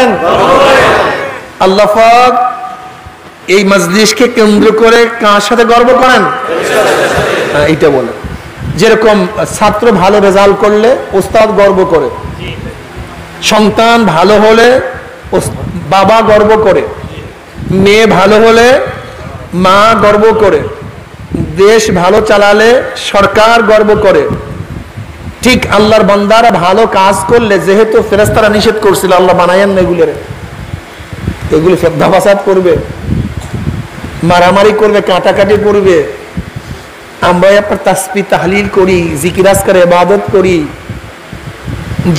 করেন? আল্লাহ পাক এই মজলিসকে কেন্দ্র করে কার সাথে গর্ব করেন? এইটা বলে। যেরকম ছাত্র ভালো রেজাল্ট করলে ওস্তাদ গর্ব করে, সন্তান ভালো হলে বাবা গর্ব করে, মেয়ে ভালো হলে মা গর্ব করে, দেশ ভালো চালালে সরকার গর্ব করে। ঠিক আল্লাহর বান্দারা ভালো কাজ করলে, যেহেতু ফেরেশতারা নিষেধ করছিল আল্লাহ বানায়েন না এগুলি ফেদা ফাসাদ করবে, মারামারি করবে, কাটাকাটি করবে। আমরা আপনার তাসবিহ তাহলিল করি, জিকির আজকার ইবাদত করি,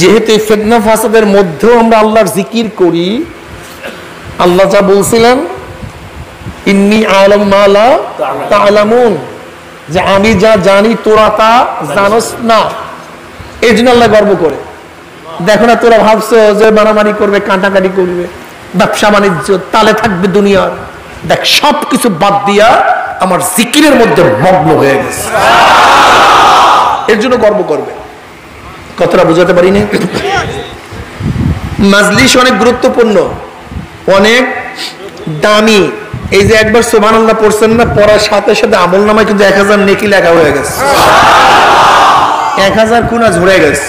যেহেতু এই ফিতনা ফাসাদের মধ্যেও আমরা আল্লাহর জিকির করি। আল্লাহ যা বলছিলেন ইন্নী আ'লামু মা লা তা'লামুন, যে আমি যা জানি তোরা তা জানোস না। এই জন্য আল্লাহ গর্ব করে। দেখো না, তোরা ভাবছো যে মারামারি করবে, কাটাকাটি করবে, ব্যবসা বাণিজ্য তালে থাকবে দুনিয়ার, দেখ সবকিছু বাদ দিয়া আমার জিকিরের মধ্যে মগ্ন হয়ে গেছে, এর জন্য গর্ব করবে। কথাটা বুঝাতে পারিনি? মাজলিস অনেক গুরুত্বপূর্ণ, অনেক দামি। এই যে একবার সুবহানাল্লাহ পড়ছেন না, পড়ার সাথে সাথে আমল নামায় কিন্তু 1000 নেকি লেখা হয়ে গেছে, 1000 গুনাহ ঝরে গেছে।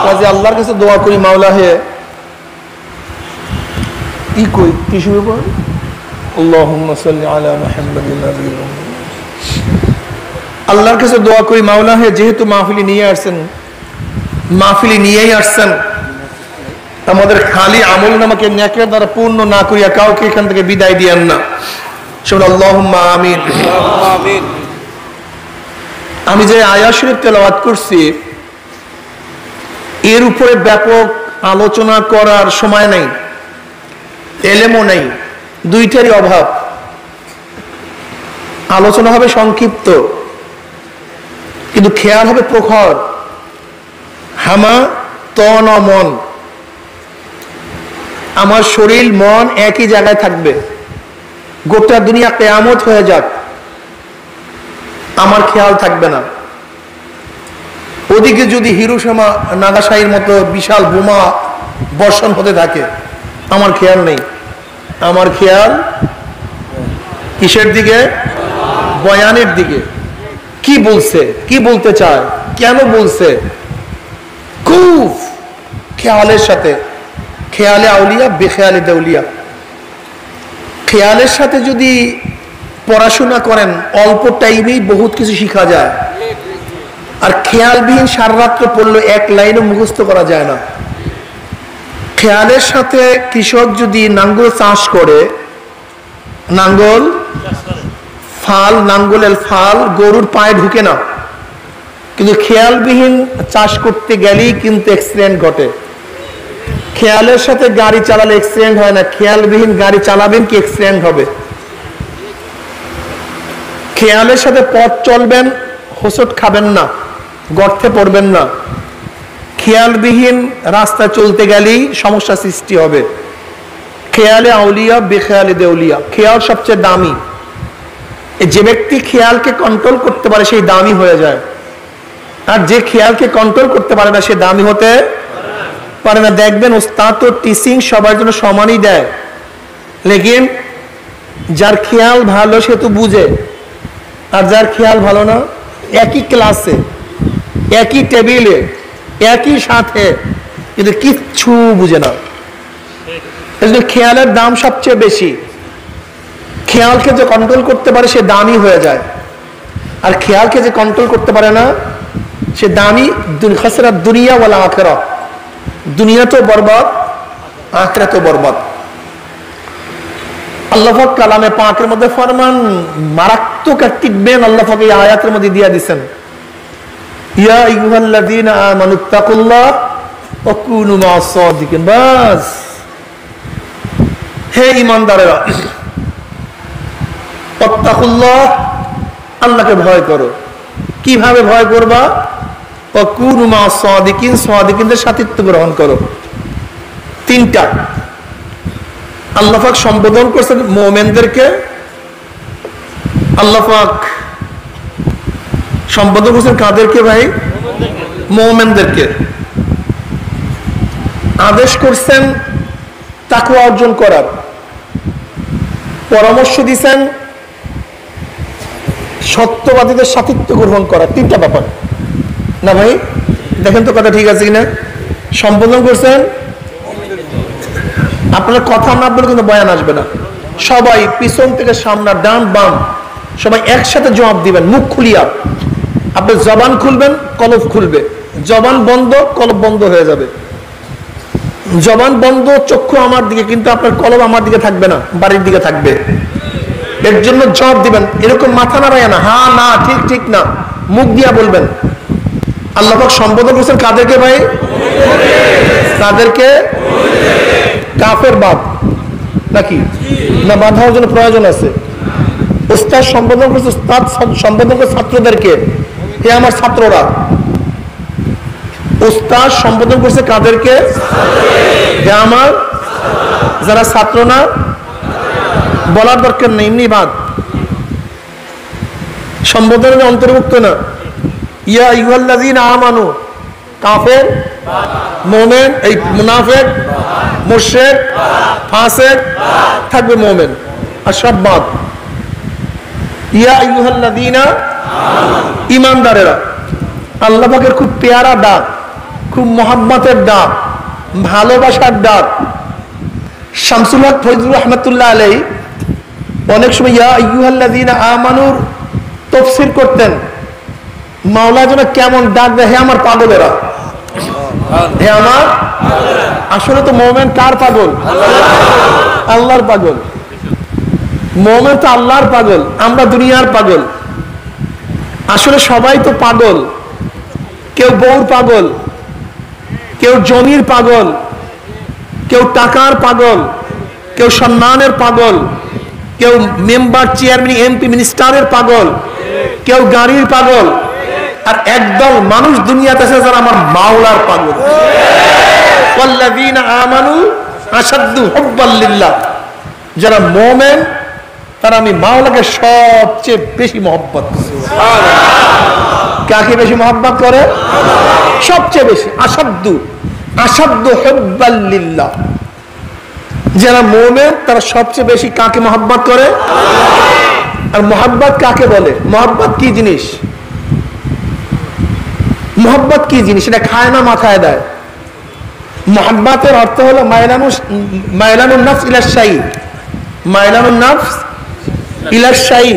কাজে আল্লাহর কাছে দোয়া করি, মাওলা হে কি শুরু কর, আল্লাহুম্মা সাল্লি আলা মুহাম্মাদিন নাবিয়্যিল উম্মি। আল্লাহর কাছে দোয়া করি, মাওলা হে যেহেতু মাহফিলি নিয়ে আসছেন, মাহফিলি নিয়েই আসছেন, আমাদের খালি আমল নামাকে নেকের দ্বারা পূর্ণ না করিয়া কাউকে এখান থেকে বিদায় দিয়েন না। শুনুন, আল্লাহুম্মা আমিন। আমি যে আয়াত শরীফ তেলাওয়াত করছি, এর উপরে ব্যাপক আলোচনা করার সময় নেই, এলেমও নেই, দুইটারই অভাব। আলোচনা হবে সংক্ষিপ্ত, কিন্তু খেয়াল হবে প্রখর। হামা তন মন, আমার শরীর মন একই জায়গায় থাকবে, গোটা দুনিয়া কিয়ামত হয়ে যাক, আমার খেয়াল থাকবে না। ওদিকে যদি হিরোশিমা নাগাসাকির মতো বিশাল বোমা বর্ষণ হতে থাকে, আমার খেয়াল নেই। আমার খেয়াল কিসের দিকে? বয়ানের দিকে। কি বলছে, কি বলতে চায়, কেন বলছে, খুব খেয়ালের সাথে। খেয়ালে আউলিয়া বেখেয়ালে দেউলিয়া। খেয়ালের সাথে যদি পড়াশোনা করেন, অল্প টাইমেই বহুত কিছু শিখা যায়। আর খেয়ালবিহীন সারা রাত্র পড়লে এক লাইনও মুখস্থ করা যায় না। খেয়ালের সাথে কৃষক যদি নাঙ্গল চাষ করে, নাঙ্গল ফাল, নাঙ্গলের ফাল গরুর পায়ে ঢুকে না, কিন্তু খেয়ালবিহীন চাষ করতে গেলেই কিন্তু অ্যাক্সিডেন্ট ঘটে। খেয়ালের সাথে গাড়ি চালালে অ্যাক্সিডেন্ট হয় না, খেয়ালবিহীন গাড়ি চালাবেন কি অ্যাক্সিডেন্ট হবে। খেয়ালের সাথে পথ চলবেন, হোঁচট খাবেন না, গর্তে পড়বেন না। খেয়ালবিহীন রাস্তা চলতে গেলেই সমস্যা সৃষ্টি হবে। খেয়ালে আউলিয়া বেখেয়ালে দেউলিয়া। খেয়াল সবচেয়ে দামি। যে ব্যক্তি খেয়ালকে কন্ট্রোল করতে পারে সেই দামি হয়ে যায়, আর যে খেয়ালকে কন্ট্রোল করতে পারে না সে দামি হতে পারে না। দেখবেন ওস্তাদ তো টিচিং সবার জন্য সমানই দেয়, লেকিন যার খেয়াল ভালো সে তো বুঝে, আর যার খেয়াল ভালো না, একই ক্লাসে, একই টেবিলে, একই সাথে, কিন্তু কিচ্ছু বুঝে না। খেয়ালের দাম সবচেয়ে বেশি। খেয়ালকে যে কন্ট্রোল করতে পারে সে দামি হয়ে যায়, আর খেয়ালকে যে কন্ট্রোল করতে পারে না সে দামি। খাসরা দুনিয়া ওয়াল আখিরাহ, দুনিয়া তো বরবাদ, আখিরাত তো বরবাদ। আল্লাহ পাক কালামে পাকের মধ্যে ফরমান, মারাত্মক একটি বেন আল্লাহ পাক এই আয়াতের মধ্যে দিয়ে দিবেন, ইয়া আইয়ুহাল্লাযীনা আমানুত্তাকুল্লাহ ওয়া কুনু মা'আস সাদিকিন। বাস, হে ঈমানদারেরা, ওয়াত্তাকুল্লাহ, আল্লাহকে ভয় করো। কিভাবে ভয় করবা? ওয়া কুনু মা'আস সাদিকিন, সাদিকিনদের সাথীত্ব গ্রহণ করো। তিনটা আল্লাহ পাক সম্বোধন করছেন মুমিনদেরকে। আল্লাহ পাক সম্বোধন করছেন কাদেরকে ভাই? মুমিনদেরকে। আদেশ করছেন তাকওয়া অর্জন করার, পরামর্শ দিয়েছেন সত্যবাদীদের সাথিত্ব গ্রহণ করার। তিনটা ব্যাপার না ভাই? দেখেন তো কথা ঠিক আছে কিনা। সম্বোধন করছেন, আপনার কথা না বলে কিন্তু বয়ান আসবে না। সবাই পিছন থেকে সামনে, ডান বাম সবাই একসাথে জবাব দিবেন মুখ খুলিয়া। আপনি জবান খুলবেন, কলব খুলবে। জবান বন্ধ, কলব বন্ধ হয়ে যাবে। জবান বন্ধ, চক্ষু আমার দিকে, কিন্তু আপনার কলব আমার দিকে থাকবে না, বাড়ির দিকে থাকবে। এর জন্য জবাব দিবেন, এরকম মাথা নাড়ায় না, হ্যাঁ না ঠিক ঠিক না, মুখ দিয়া বলবেন। আল্লাহ পাক সম্বোধন করছেন কাদেরকে ভাই? কাদেরকে? কাফের বাদ নাকি না বাদ হওয়ার জন্য প্রয়োজন আছে? উস্তাদ সম্বোধন করছে, উস্তাদ সম্বোধন করছে ছাত্রদেরকে, হে আমার ছাত্ররা। উস্তাদ সম্বোধন করছে কাদেরকে? হে আমার যারা ছাত্র না, বলার দরকার নেই, এমনি বাদ, সম্বোধনের অন্তর্ভুক্ত না। ইয়া আইয়ুহাল্লাযীনা আমানু, কাফের, মুমিন, এই মুনাফিক, মুশরিক, ফাসিক থাকবে মুমিন, আর সব বাদ। ইয়া আইয়ুহাল্লাযীনা আমানু, ঈমানদারেরা। আল্লাহ পাকের খুব পেয়ারা ডাক, খুব মহব্বতের ডাক, ভালোবাসার ডাক। শামসুল হক ফয়জুর রহমাতুল্লাহ আলাইহি অনেক সময় ইয়া আইয়ুহাল্লাযীনা আমানুর তাফসীর করতেন। মাওলা যেন কেমন ডাক দেয়, হে আমার পাগলেরা, হে আমার। আসলে তো মুমিন কার পাগল? আল্লাহর পাগল। মুমিন তো আল্লাহর পাগল, আমরা দুনিয়ার পাগল। আসলে সবাই তো পাগল। কেউ বউর পাগল, কেউ জমির পাগল, কেউ টাকার পাগল, কেউ সম্মানের পাগল, কেউ মেম্বার, চেয়ারম্যান, এমপি, মিনিস্টারের পাগল, কেউ গাড়ির পাগল। আর একদল মানুষ দুনিয়াতে আছে যারা আমার মাওলার পাগল। ওয়াল্লাযীনা আমানু আশাদ্দু হুব্বাল লিল্লাহ, যারা মুমিন তারা আমি মাওলাকে সবচেয়ে বেশি মহব্বত করে। কাকে বেশি মহব্বত করে? সবচেয়ে বেশি। আশাদ্দু, আশাদ্দু হুব্বাল লিল্লাহ, যারা মুমিন তারা সবচেয়ে বেশি কাকে মহব্বত করে? আর মহব্বত কাকে বলে? মহব্বত কি জিনিস? মহব্বত কি জিনিস? এটা খায় না মাথায় দেয়। মহব্বতের অর্থ হলো মাইলানুন নাফস ইলা শাই, মাইলানুন নাফস ইলা শাই,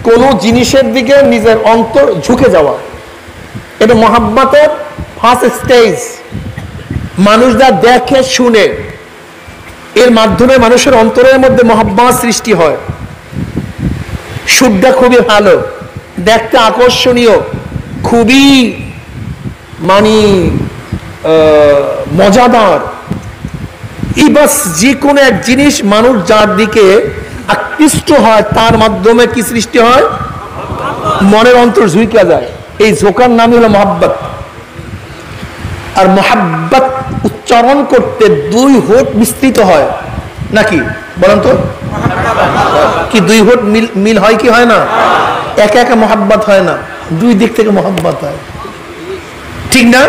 কোন জিনিসের দিকে নিজের অন্তর ঝুঁকে যাওয়া। এটা মহব্বতের ফার্স্ট স্টেজ। মানুষ যা দেখে শুনে, এর মাধ্যমে মানুষের অন্তরের মধ্যে মহব্বত সৃষ্টি হয়। সুরটা খুবই ভালো, দেখতে আকর্ষণীয়, খুবই মানে মজাদার। এই বাস যে কোনো এক জিনিস মানুষ যার দিকে আকৃষ্ট হয়, তার মাধ্যমে কি সৃষ্টি হয়? মনের অন্তর ঝুঁকে যায়। এই ঝোঁকার নামই হলো মহব্বত। আর মহব্বত উচ্চারণ করতে দুই হোঁট মিশ্রিত হয় নাকি? বলেন তো, কি দুই হোঁট মিল হয় কি হয় না? একা একা মহব্বত হয় না, দুই দিক থেকে মহব্বত হয়, ঠিক না?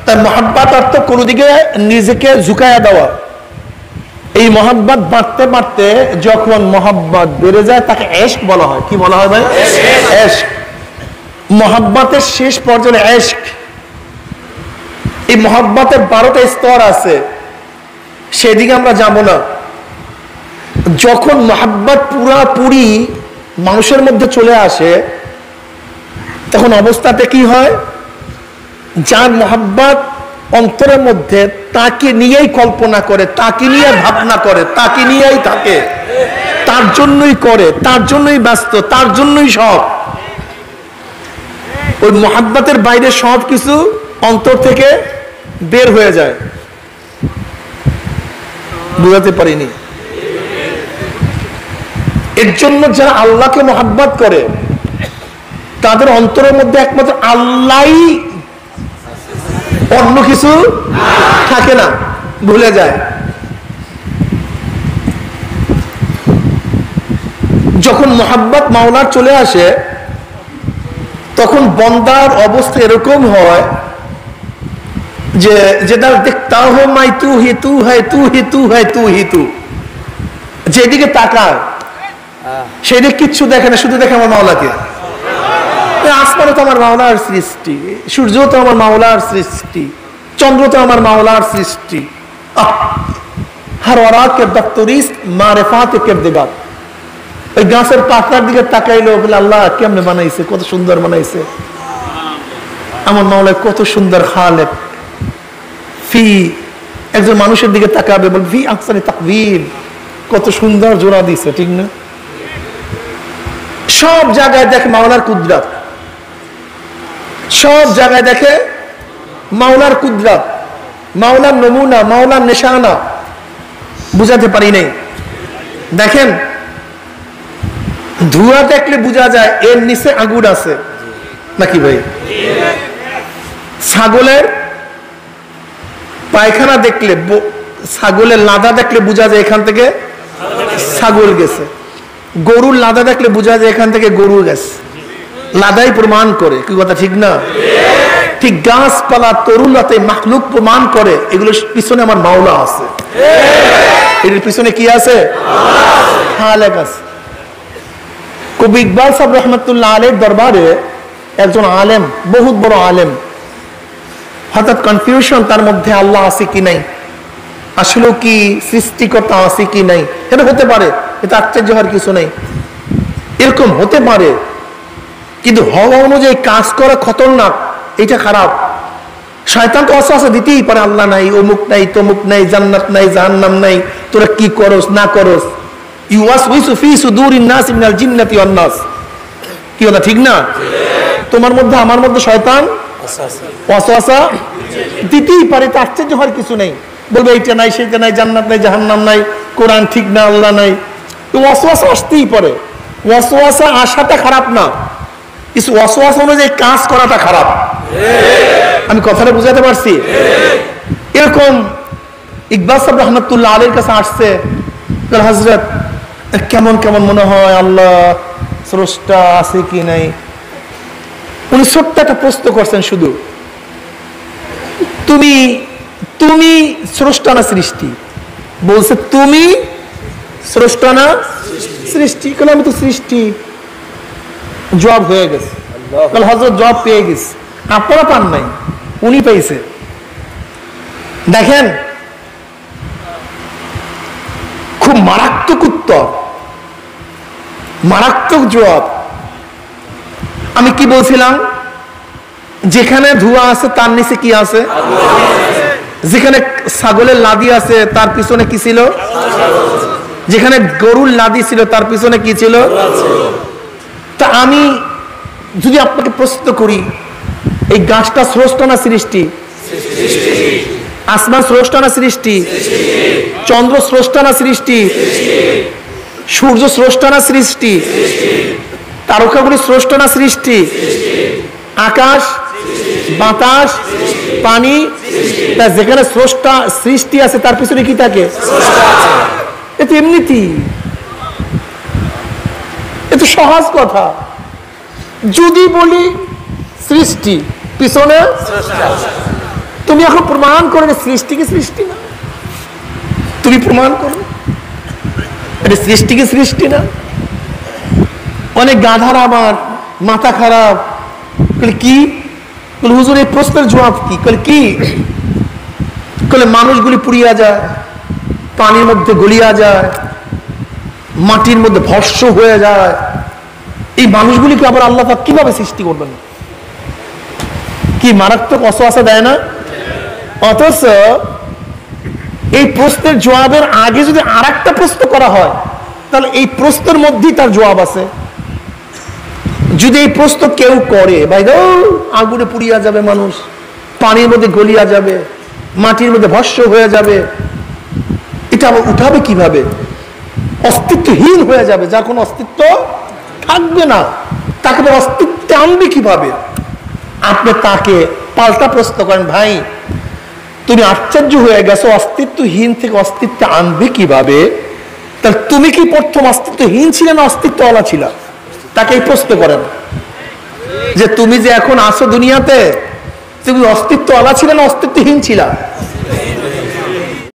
তার মহব্বত অর্থ কোনো দিকে নিজেকে ঝুঁকায়া দেওয়া। এই মহব্বত বাড়তে বাড়তে যখন মহব্বত বেড়ে যায় তাকে এশক বলা হয়। কি বলা হয় ভাই? এশক। মহব্বতের শেষ পর্যায়ে এশক। এই মহব্বতের 12টা স্তর আছে, সেদিকে আমরা যাব না। যখন মহব্বত পুরাপুরি মানুষের মধ্যে চলে আসে তখন অবস্থাটা কি হয়? যার মহব্বত অন্তরের মধ্যে, তাকে নিয়েই কল্পনা করে, তাকে নিয়ে ভাবনা করে, তাকে নিয়েই থাকে, তার জন্যই করে, তার জন্যই ব্যস্ত, তার জন্যই সব। ওই মহব্বতের বাইরে সব কিছু অন্তর থেকে বের হয়ে যায়। বুঝাতে পারিনি? এর জন্য যারা আল্লাহকে মহব্বত করে তাদের অন্তরের মধ্যে একমাত্র আল্লাহই, অন্য কিছু থাকে না, ভুলে যায়। যখন মহব্বত মাওলার চলে আসে তখন বন্দার অবস্থা এরকম হয় যে যেটা দেখতা হো মাই তু হি তু হ্যায় তু হি তু হ্যায় তু হি তু, যেদিকে তাকায় সেদিকে কিচ্ছু দেখে না, শুধু দেখে আমার মাওলাকে। আসমানও তো আমার মাওলার সৃষ্টি, সূর্য তো আমার মাওলার সৃষ্টি, চন্দ্র তো আমার মাওলার সৃষ্টি। ওই গাছের পাতার দিকে তাকাইলো, বলে আল্লাহ কেমনে বানাইছে, কত সুন্দর বানাইছে, আমার মাওলা কত সুন্দর খালেক। ফি একজন মানুষের দিকে তাকাবে, বল ফি আহসানি তাকবীর, কত সুন্দর জোড়া দিছে, ঠিক না? সব জায়গায় দেখে মাওলার কুদরত, সব জায়গায় দেখে মাওলার কুদরত, মাওলার নমুনা, মাওলার নিশানা বুঝাতে পারি নাই। দেখেন ধোঁয়া দেখলে বোঝা যায় এর নিচে আগুন আছে নাকি ভাই? ছাগলের পায়খানা দেখলে, ছাগলের লাদা দেখলে বোঝা যায় এখান থেকে ছাগল গেছে। গরুর লাদা দেখলে বোঝা যায় এখান থেকে গরু গেছে, লাদাই প্রমাণ করে, কি কথা ঠিক না? ঠিক গাছপালা তরুলতাতে মাখলুক প্রমাণ করে এগুলোর পিছনে আমার মাওলা আছে, এর পিছনে কি আছে? খালেক আছে। কবি ইকবাল সাহেব রহমতুল্লাহ আলাইহির দরবারে একজন আলেম, বহুত বড় আলেম, হঠাৎ কনফিউশন তার মধ্যে, আল্লাহ আছে কি নাই, আসলে কি সৃষ্টিকর্তা আছে কি নাই, এটা হতে পারে, এটা আশ্চর্য হওয়ার কিছু নেই, এরকম হতে পারে, কিন্তু হওয়া অনুযায়ী কাজ করা খতরনাক, এটা খারাপ। শয়তান তো ওয়াসওয়াসা দিতেই পারে, আল্লাহ নাই, অমুক নাই, তমুক নাই, জান্নাত নাই, জাহান্নাম নাই, তোরা কি করস না করস। ইউওয়াসউইসু ফি সুদুরিন নাস মিনাল জিন্নাতি ওয়ান নাস, কি কথা ঠিক না? তোমার মধ্যে আমার মধ্যে শয়তান ওয়াসওয়াসা দিতেই পারে, তা আশ্চর্য হওয়ার কিছু নেই। বলবে এইটা নাই, সেইটা নাই, জান্নাত নাই, জাহান্নাম নাই, কোরআন ঠিক না, আল্লাহ নাই, তো ওয়াসওয়াসা আসতেই পারে। ওয়াসওয়াসা আসাটা খারাপ না, কিছু ওয়াসওয়াসা অনুযায়ী কাজ করাটা খারাপ। আমি কথাটা বুঝাতে পারছি? এরকম ইকবাল সাহেব রহমতুল্লাহ আলাইহির কাছে আসছে, হযরত কেমন কেমন মনে হয়, আল্লাহ স্রষ্টা আছে কি নাই। উনি ছোট্ট একটা প্রশ্ন করছেন, শুধু তুমি তুমি স্রষ্টা না সৃষ্টি? বলছে তুমি স্রষ্টা না সৃষ্টি? কারণ আমি তো সৃষ্টি। জবাব হয়ে গেছে, হযরত জবাব পেয়ে গেছে, আপনারা পান নাই, উনি পেয়েছে। দেখেন খুব মারাত্মক উত্তর, মারাত্মক জবাব। আমি কি বলছিলাম? যেখানে ধোঁয়া আছে তার নিচে কি আছে? যেখানে ছাগলের লাদি আছে তার পিছনে কি ছিল? যেখানে গরুর লাদি ছিল তার পিছনে কি ছিল? তা আমি যদি আপনাকে প্রশ্ন করি, এই গাছটা স্রষ্টা না সৃষ্টি? আসমান স্রষ্টা না সৃষ্টি? চন্দ্র স্রষ্টা না সৃষ্টি? সূর্য স্রষ্টা না সৃষ্টি? তারকাগুলি স্রষ্টা না সৃষ্টি? আকাশ, বাতাস, পানি, যেখানে স্রষ্টা সৃষ্টি আছে তার পিছনে কি থাকে? এটা এমনিতেই, এটা সহজ কথা। যদি বলি সৃষ্টি পিছনে, তুমি এখন প্রমাণ করো সৃষ্টি কি সৃষ্টি না? তুমি প্রমাণ করো এটা সৃষ্টি কি সৃষ্টি না? অনেক গাধার আমার মাথা খারাপ, কি হুজুর এই প্রশ্নের জবাব কি? কি মানুষগুলি পুড়িয়া যায়, পানির মধ্যে গলিয়া যায়, মাটির মধ্যে ভস্ম হয়ে যায়, এই মানুষগুলিকে আবার আল্লাহ পাক কিভাবে সৃষ্টি করবেন? কি মারাত্মক ওয়াসওয়াসা দেয় না? অথচ এই প্রশ্নের জবাবের আগে যদি আরেকটা প্রশ্ন করা হয়, তাহলে এই প্রশ্নের মধ্যেই তার জবাব আছে। যদি এই প্রশ্ন কেউ করে, ভাই আগুনে পুড়িয়া যাবে মানুষ, পানির মধ্যে গলিয়া যাবে, মাটির মধ্যে ভস্ম হয়ে যাবে, এটা আবার উঠাবে কিভাবে? অস্তিত্বহীন হয়ে যাবে, যার কোনো অস্তিত্ব থাকবে না, তাকে অস্তিত্বে আনবে কিভাবে? আপনি তাকে পাল্টা প্রশ্ন করেন, ভাই তুমি আশ্চর্য হয়ে গেছো, অস্তিত্বহীন থেকে অস্তিত্বে আনবে কিভাবে? তাহলে তুমি কি প্রথম অস্তিত্বহীন ছিলে না অস্তিত্বওয়ালা ছিল? তাকে এই প্রশ্ন করেন যে তুমি যে এখন আসো দুনিয়াতে, তুমি অস্তিত্ব আলা ছিল না অস্তিত্বহীন ছিলা?